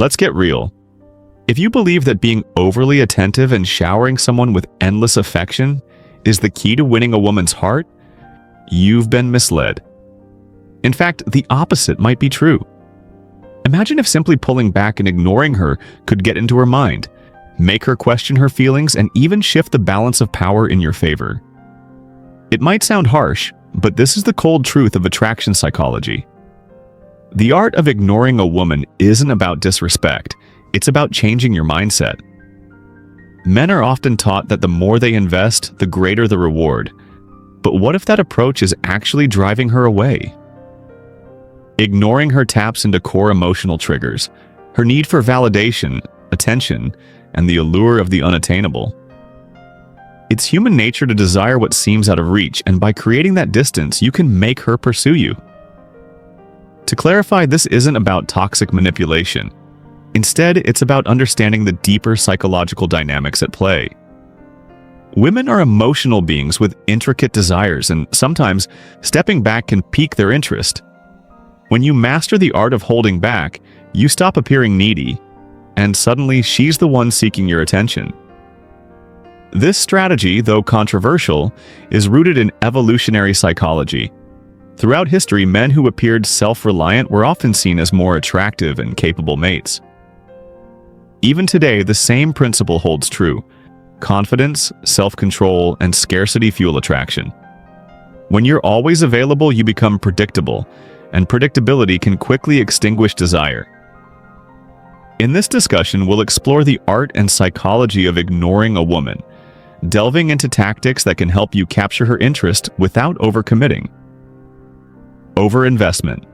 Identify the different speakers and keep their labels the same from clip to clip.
Speaker 1: Let's get real. If you believe that being overly attentive and showering someone with endless affection is the key to winning a woman's heart, you've been misled. In fact, the opposite might be true. Imagine if simply pulling back and ignoring her could get into her mind, make her question her feelings, and even shift the balance of power in your favor. It might sound harsh, but this is the cold truth of attraction psychology. The art of ignoring a woman isn't about disrespect, it's about changing your mindset. Men are often taught that the more they invest, the greater the reward. But what if that approach is actually driving her away? Ignoring her taps into core emotional triggers, her need for validation, attention, and the allure of the unattainable. It's human nature to desire what seems out of reach, and by creating that distance, you can make her pursue you. To clarify, this isn't about toxic manipulation. Instead, it's about understanding the deeper psychological dynamics at play. Women are emotional beings with intricate desires, and sometimes stepping back can pique their interest. When you master the art of holding back, you stop appearing needy, and suddenly she's the one seeking your attention. This strategy, though controversial, is rooted in evolutionary psychology. Throughout history, men who appeared self-reliant were often seen as more attractive and capable mates. Even today, the same principle holds true. Confidence, self-control, and scarcity fuel attraction. When you're always available, you become predictable, and predictability can quickly extinguish desire. In this discussion, we'll explore the art and psychology of ignoring a woman, delving into tactics that can help you capture her interest without overcommitting. Overinvestment.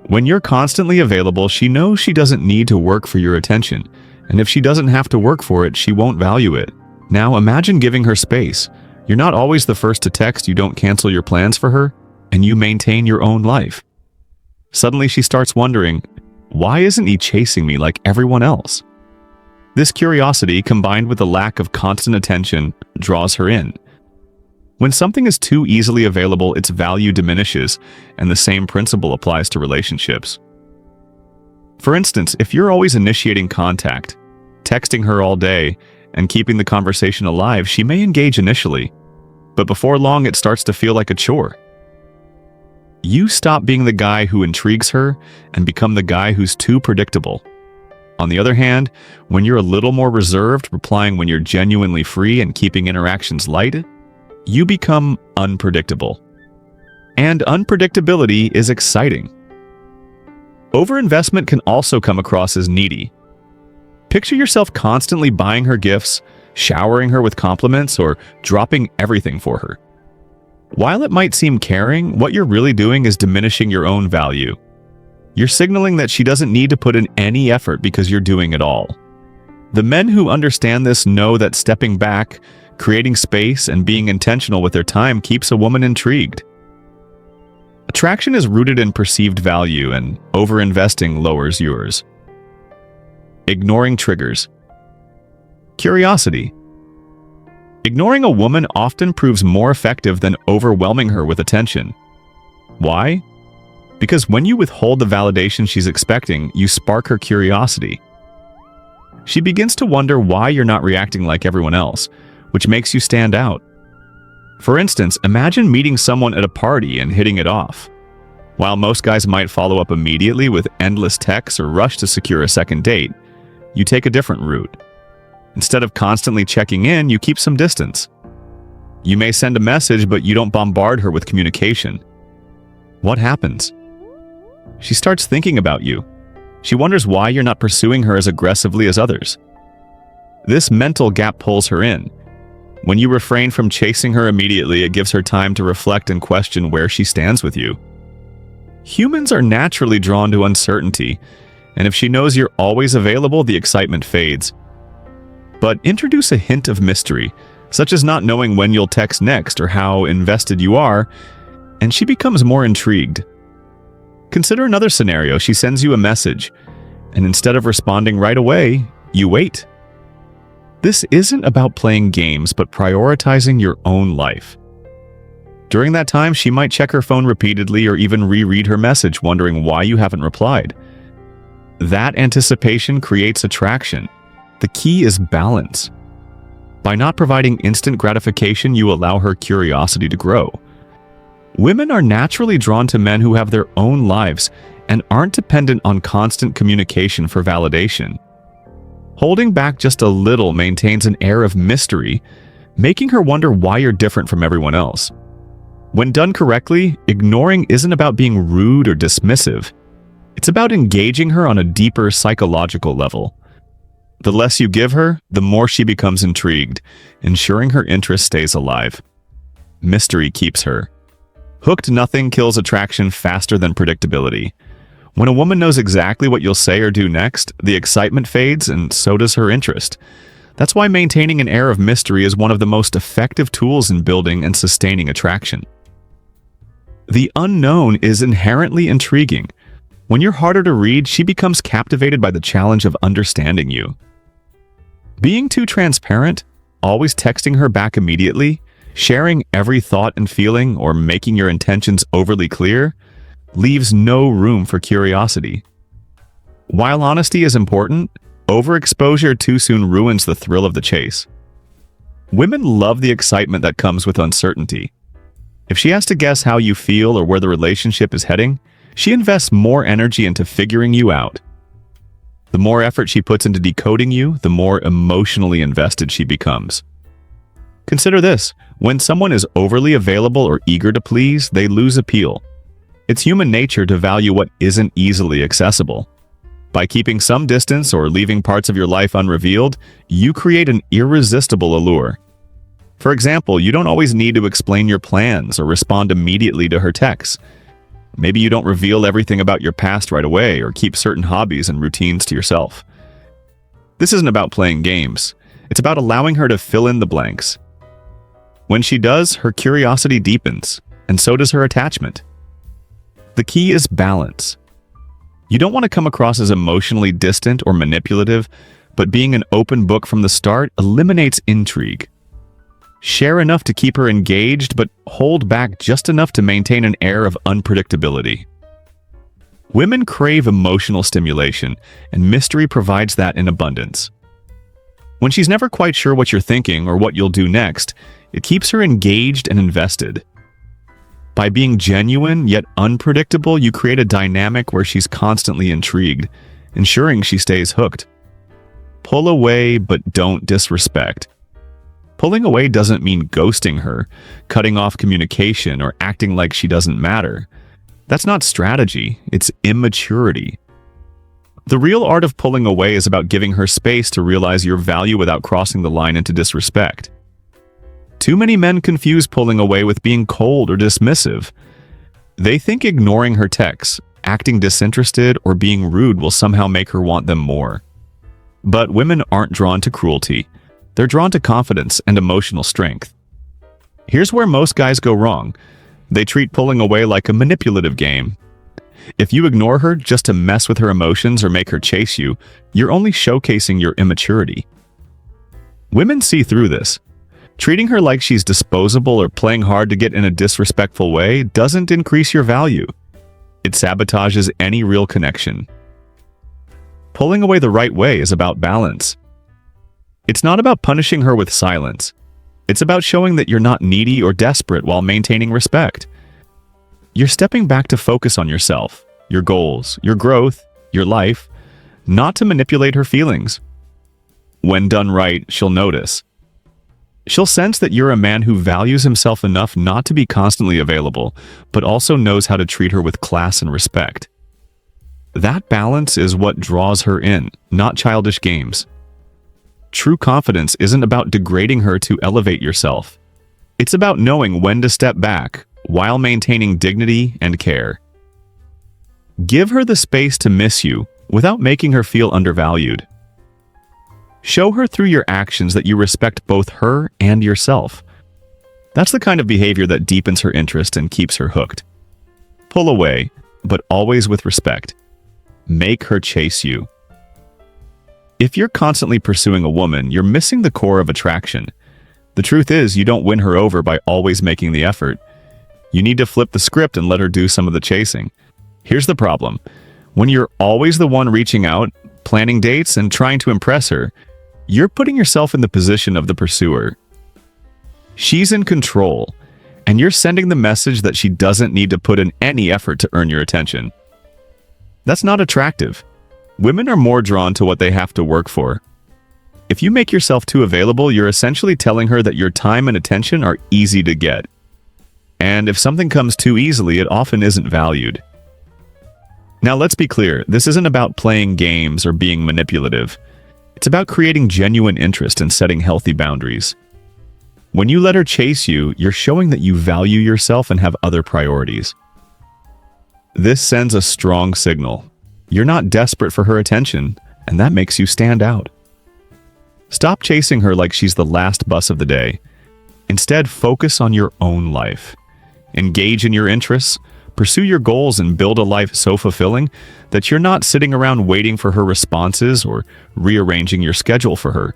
Speaker 1: When you're constantly available, she knows she doesn't need to work for your attention, and if she doesn't have to work for it, she won't value it. Now imagine giving her space. You're not always the first to text, you don't cancel your plans for her, and you maintain your own life. Suddenly she starts wondering, why isn't he chasing me like everyone else? This curiosity, combined with a lack of constant attention, draws her in. When something is too easily available, its value diminishes, and the same principle applies to relationships. For instance, if you're always initiating contact, texting her all day, and keeping the conversation alive, she may engage initially, but before long it starts to feel like a chore. You stop being the guy who intrigues her and become the guy who's too predictable. On the other hand, when you're a little more reserved, replying when you're genuinely free and keeping interactions light, you become unpredictable. And unpredictability is exciting. Overinvestment can also come across as needy. Picture yourself constantly buying her gifts, showering her with compliments, or dropping everything for her. While it might seem caring, what you're really doing is diminishing your own value. You're signaling that she doesn't need to put in any effort because you're doing it all. The men who understand this know that stepping back, creating space, and being intentional with their time keeps a woman intrigued. Attraction is rooted in perceived value, and overinvesting lowers yours. Ignoring triggers. Curiosity. Ignoring a woman often proves more effective than overwhelming her with attention. Why? Because when you withhold the validation she's expecting, you spark her curiosity. She begins to wonder why you're not reacting like everyone else, which makes you stand out. For instance, imagine meeting someone at a party and hitting it off. While most guys might follow up immediately with endless texts or rush to secure a second date, you take a different route. Instead of constantly checking in, you keep some distance. You may send a message, but you don't bombard her with communication. What happens? She starts thinking about you. She wonders why you're not pursuing her as aggressively as others. This mental gap pulls her in. When you refrain from chasing her immediately, it gives her time to reflect and question where she stands with you. Humans are naturally drawn to uncertainty, and if she knows you're always available, the excitement fades. But introduce a hint of mystery, such as not knowing when you'll text next or how invested you are, and she becomes more intrigued. Consider another scenario. She sends you a message, and instead of responding right away, you wait. This isn't about playing games, but prioritizing your own life. During that time, she might check her phone repeatedly or even reread her message, wondering why you haven't replied. That anticipation creates attraction. The key is balance. By not providing instant gratification, you allow her curiosity to grow. Women are naturally drawn to men who have their own lives and aren't dependent on constant communication for validation. Holding back just a little maintains an air of mystery, making her wonder why you're different from everyone else. When done correctly, ignoring isn't about being rude or dismissive. It's about engaging her on a deeper psychological level. The less you give her, the more she becomes intrigued, ensuring her interest stays alive. Mystery keeps her. Hooked nothing kills attraction faster than predictability. When a woman knows exactly what you'll say or do next, the excitement fades and so does her interest. That's why maintaining an air of mystery is one of the most effective tools in building and sustaining attraction. The unknown is inherently intriguing. When you're harder to read, she becomes captivated by the challenge of understanding you. Being too transparent, always texting her back immediately, sharing every thought and feeling, or making your intentions overly clear, leaves no room for curiosity. While honesty is important, overexposure too soon ruins the thrill of the chase. Women love the excitement that comes with uncertainty. If she has to guess how you feel or where the relationship is heading, she invests more energy into figuring you out. The more effort she puts into decoding you, the more emotionally invested she becomes. Consider this: when someone is overly available or eager to please, they lose appeal. It's human nature to value what isn't easily accessible. By keeping some distance or leaving parts of your life unrevealed, you create an irresistible allure. For example, you don't always need to explain your plans or respond immediately to her texts. Maybe you don't reveal everything about your past right away or keep certain hobbies and routines to yourself. This isn't about playing games. It's about allowing her to fill in the blanks. When she does, her curiosity deepens, and so does her attachment. The key is balance. You don't want to come across as emotionally distant or manipulative, but being an open book from the start eliminates intrigue. Share enough to keep her engaged, but hold back just enough to maintain an air of unpredictability. Women crave emotional stimulation, and mystery provides that in abundance. When she's never quite sure what you're thinking or what you'll do next, it keeps her engaged and invested. By being genuine yet unpredictable, you create a dynamic where she's constantly intrigued, ensuring she stays hooked. Pull away, but don't disrespect. Pulling away doesn't mean ghosting her, cutting off communication, or acting like she doesn't matter. That's not strategy, it's immaturity. The real art of pulling away is about giving her space to realize your value without crossing the line into disrespect. Too many men confuse pulling away with being cold or dismissive. They think ignoring her texts, acting disinterested, or being rude will somehow make her want them more. But women aren't drawn to cruelty. They're drawn to confidence and emotional strength. Here's where most guys go wrong. They treat pulling away like a manipulative game. If you ignore her just to mess with her emotions or make her chase you, you're only showcasing your immaturity. Women see through this. Treating her like she's disposable or playing hard to get in a disrespectful way doesn't increase your value. It sabotages any real connection. Pulling away the right way is about balance. It's not about punishing her with silence. It's about showing that you're not needy or desperate while maintaining respect. You're stepping back to focus on yourself, your goals, your growth, your life, not to manipulate her feelings. When done right, she'll notice. She'll sense that you're a man who values himself enough not to be constantly available, but also knows how to treat her with class and respect. That balance is what draws her in, not childish games. True confidence isn't about degrading her to elevate yourself. It's about knowing when to step back while maintaining dignity and care. Give her the space to miss you without making her feel undervalued. Show her through your actions that you respect both her and yourself. That's the kind of behavior that deepens her interest and keeps her hooked. Pull away, but always with respect. Make her chase you. If you're constantly pursuing a woman, you're missing the core of attraction. The truth is, you don't win her over by always making the effort. You need to flip the script and let her do some of the chasing. Here's the problem. When you're always the one reaching out, planning dates, and trying to impress her, you're putting yourself in the position of the pursuer. She's in control, and you're sending the message that she doesn't need to put in any effort to earn your attention. That's not attractive. Women are more drawn to what they have to work for. If you make yourself too available, you're essentially telling her that your time and attention are easy to get. And if something comes too easily, it often isn't valued. Now let's be clear, this isn't about playing games or being manipulative. It's about creating genuine interest and setting healthy boundaries. When you let her chase you, you're showing that you value yourself and have other priorities. This sends a strong signal. You're not desperate for her attention, and that makes you stand out. Stop chasing her like she's the last bus of the day. Instead, focus on your own life. Engage in your interests, pursue your goals, and build a life so fulfilling that you're not sitting around waiting for her responses or rearranging your schedule for her.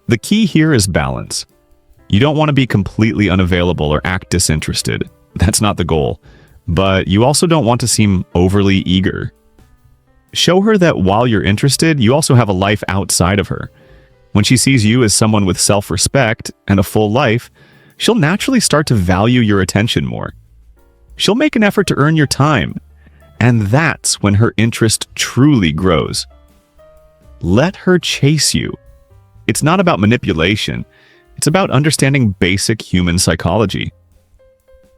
Speaker 1: The key here is balance. You don't want to be completely unavailable or act disinterested. That's not the goal. But you also don't want to seem overly eager. Show her that while you're interested, you also have a life outside of her. When she sees you as someone with self-respect and a full life, she'll naturally start to value your attention more. She'll make an effort to earn your time, and that's when her interest truly grows. Let her chase you. It's not about manipulation. It's about understanding basic human psychology.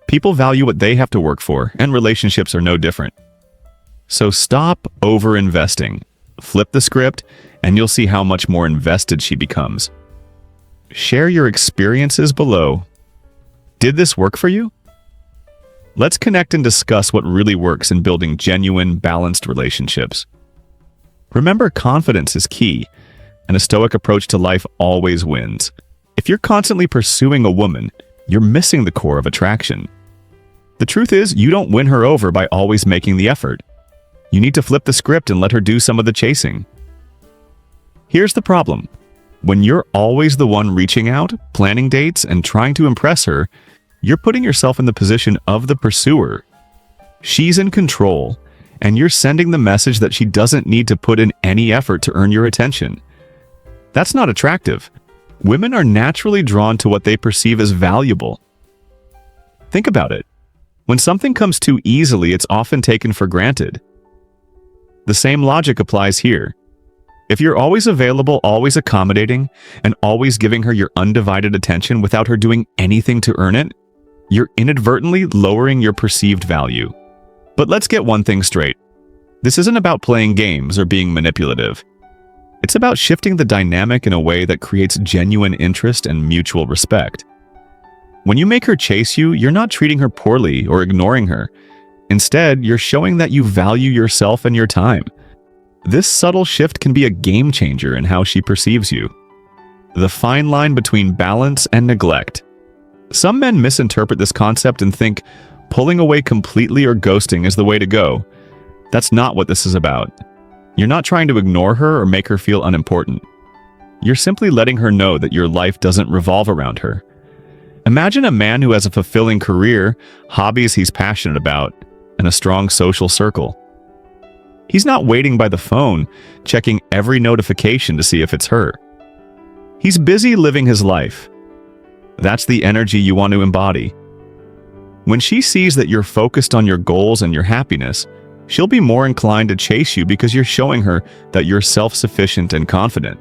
Speaker 1: People value what they have to work for, and relationships are no different. So stop over-investing. Flip the script, and you'll see how much more invested she becomes. Share your experiences below. Did this work for you? Let's connect and discuss what really works in building genuine, balanced relationships. Remember, confidence is key, and a Stoic approach to life always wins. If you're constantly pursuing a woman, you're missing the core of attraction. The truth is, you don't win her over by always making the effort. You need to flip the script and let her do some of the chasing. Here's the problem. When you're always the one reaching out, planning dates, and trying to impress her, you're putting yourself in the position of the pursuer. She's in control, and you're sending the message that she doesn't need to put in any effort to earn your attention. That's not attractive. Women are naturally drawn to what they perceive as valuable. Think about it. When something comes too easily, it's often taken for granted. The same logic applies here. If you're always available, always accommodating, and always giving her your undivided attention without her doing anything to earn it, you're inadvertently lowering your perceived value. But let's get one thing straight. This isn't about playing games or being manipulative. It's about shifting the dynamic in a way that creates genuine interest and mutual respect. When you make her chase you, you're not treating her poorly or ignoring her. Instead, you're showing that you value yourself and your time. This subtle shift can be a game changer in how she perceives you. The fine line between balance and neglect. Some men misinterpret this concept and think pulling away completely or ghosting is the way to go. That's not what this is about. You're not trying to ignore her or make her feel unimportant. You're simply letting her know that your life doesn't revolve around her. Imagine a man who has a fulfilling career, hobbies he's passionate about, and a strong social circle. He's not waiting by the phone, checking every notification to see if it's her. He's busy living his life. That's the energy you want to embody. When she sees that you're focused on your goals and your happiness, she'll be more inclined to chase you because you're showing her that you're self-sufficient and confident.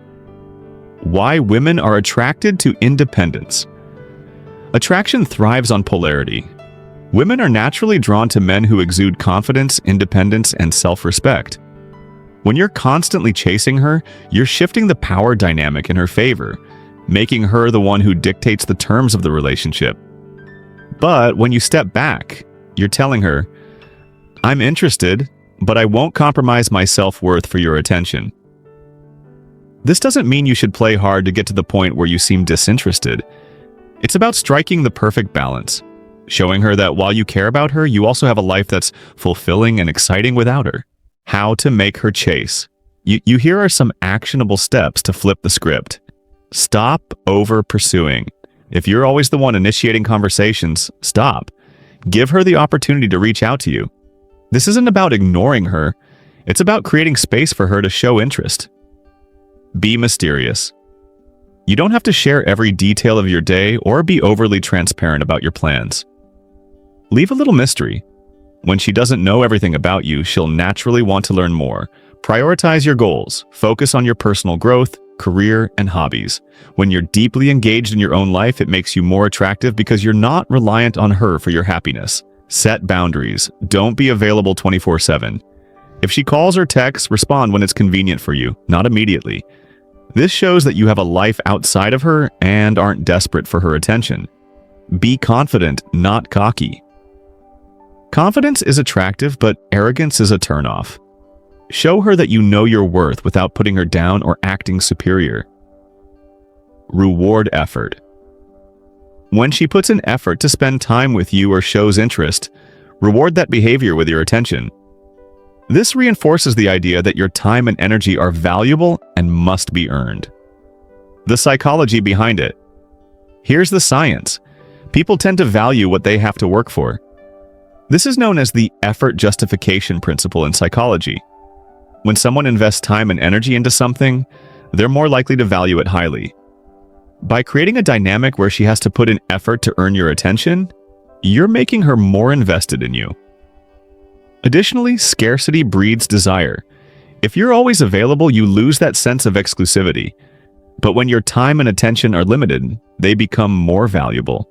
Speaker 1: Why women are attracted to independence. Attraction thrives on polarity. Women are naturally drawn to men who exude confidence, independence, and self-respect. When you're constantly chasing her, you're shifting the power dynamic in her favor, making her the one who dictates the terms of the relationship. But when you step back, you're telling her, "I'm interested, but I won't compromise my self-worth for your attention." This doesn't mean you should play hard to get to the point where you seem disinterested. It's about striking the perfect balance, showing her that while you care about her, you also have a life that's fulfilling and exciting without her. How to make her chase. Here are some actionable steps to flip the script. Stop over-pursuing. If you're always the one initiating conversations, stop. Give her the opportunity to reach out to you. This isn't about ignoring her. It's about creating space for her to show interest. Be mysterious. You don't have to share every detail of your day or be overly transparent about your plans. Leave a little mystery. When she doesn't know everything about you, she'll naturally want to learn more. Prioritize your goals. Focus on your personal growth, career, and hobbies. When you're deeply engaged in your own life, it makes you more attractive because you're not reliant on her for your happiness. Set boundaries. Don't be available 24/7. If she calls or texts, respond when it's convenient for you, not immediately. This shows that you have a life outside of her and aren't desperate for her attention. Be confident, not cocky. Confidence is attractive, but arrogance is a turnoff. Show her that you know your worth without putting her down or acting superior. Reward effort. When she puts an effort to spend time with you or shows interest, reward that behavior with your attention. This reinforces the idea that your time and energy are valuable and must be earned. The psychology behind it. Here's the science. People tend to value what they have to work for. This is known as the effort justification principle in psychology. When someone invests time and energy into something, they're more likely to value it highly. By creating a dynamic where she has to put in effort to earn your attention, you're making her more invested in you. Additionally, scarcity breeds desire. If you're always available, you lose that sense of exclusivity. But when your time and attention are limited, they become more valuable.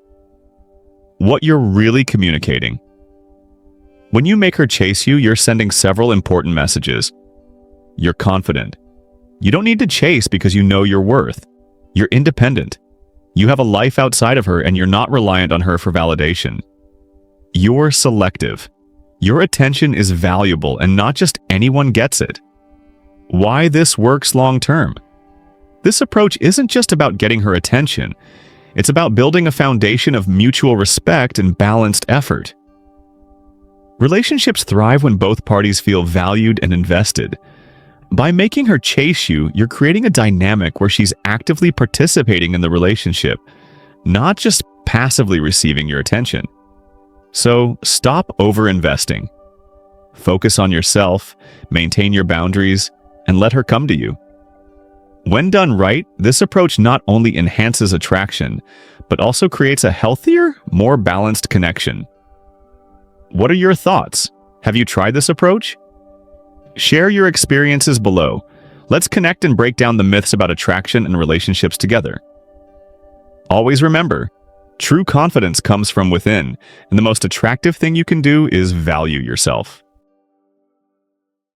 Speaker 1: What you're really communicating. When you make her chase you, you're sending several important messages. You're confident. You don't need to chase because you know your worth. You're independent. You have a life outside of her and you're not reliant on her for validation. You're selective. Your attention is valuable and not just anyone gets it. Why this works long term? This approach isn't just about getting her attention. It's about building a foundation of mutual respect and balanced effort. Relationships thrive when both parties feel valued and invested. By making her chase you, you're creating a dynamic where she's actively participating in the relationship, not just passively receiving your attention. So stop over-investing. Focus on yourself, maintain your boundaries, and let her come to you. When done right, this approach not only enhances attraction, but also creates a healthier, more balanced connection. What are your thoughts? Have you tried this approach? Share your experiences below. Let's connect and break down the myths about attraction and relationships together. Always remember, true confidence comes from within, and the most attractive thing you can do is value yourself.